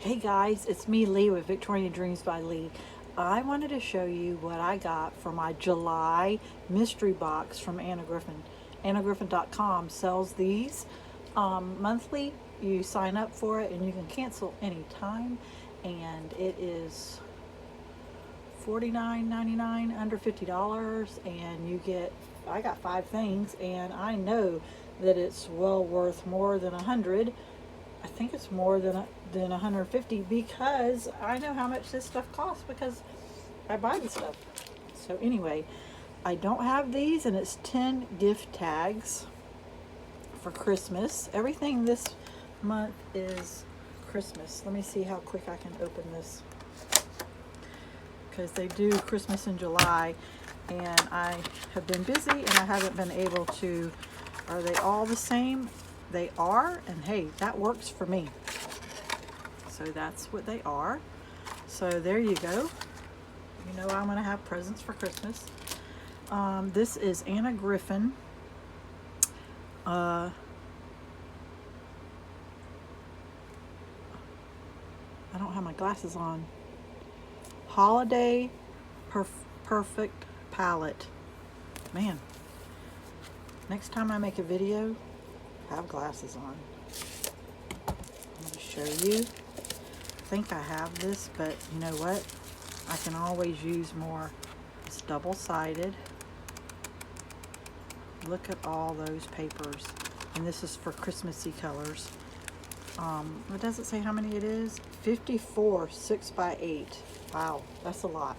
Hey guys, it's me, Leigh, with Victorian Dreams by Leigh. I wanted to show you what I got for my July mystery box from Anna Griffin. AnnaGriffin.com sells these monthly. You sign up for it and you can cancel anytime, and it is $49.99, under $50, and you get, I got 5 things, and I know that it's well worth more than 100. I think it's more than 150 because I know how much this stuff costs because I buy the stuff. So anyway, I don't have these, and it's 10 gift tags for Christmas. Everything this month is Christmas. Let me see how quick I can open this, because they do Christmas in July and I have been busy and I haven't been able to. Are they all the same? They are, and hey, that works for me. So that's what they are. So there you go. You know I'm going to have presents for Christmas. This is Anna Griffin. I don't have my glasses on. Holiday Perfect Palette. Man, next time I make a video, have glasses on. I'm going to show you. I think I have this, but you know what? I can always use more. It's double-sided. Look at all those papers. And this is for Christmassy colors. It doesn't say how many it is. 54 6x8. Wow, that's a lot.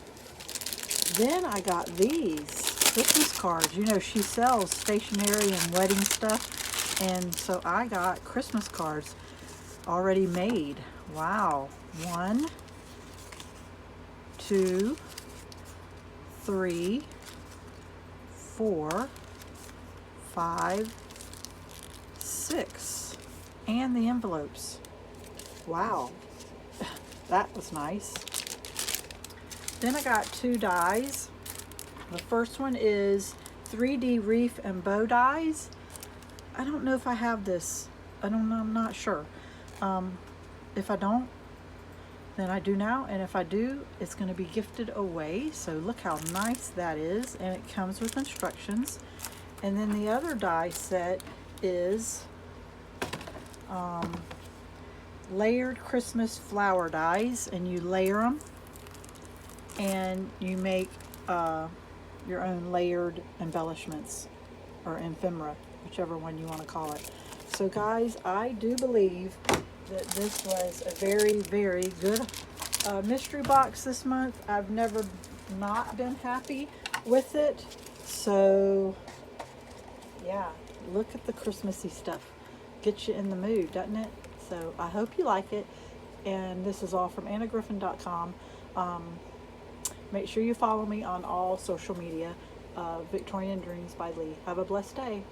Then I got these Christmas cards. You know, she sells stationery and wedding stuff. And so I got Christmas cards already made. Wow. 1, 2, 3, 4, 5, 6. And the envelopes. Wow. That was nice. Then I got 2 dies. The first one is 3D wreath and bow dies. I don't know if I have this. I don't know. I'm not sure. If I don't, then I do now. And if I do, it's going to be gifted away. So look how nice that is. And it comes with instructions. And then the other die set is layered Christmas flower dies. And you layer them. And you make your own layered embellishments or ephemera, whichever one you want to call it. So guys, I do believe that this was a very, very good mystery box this month. I've never not been happy with it. So yeah, look at the Christmassy stuff. Gets you in the mood, doesn't it? So I hope you like it. And this is all from AnnaGriffin.com. Make sure you follow me on all social media. Victorian Dreams by Leigh. Have a blessed day.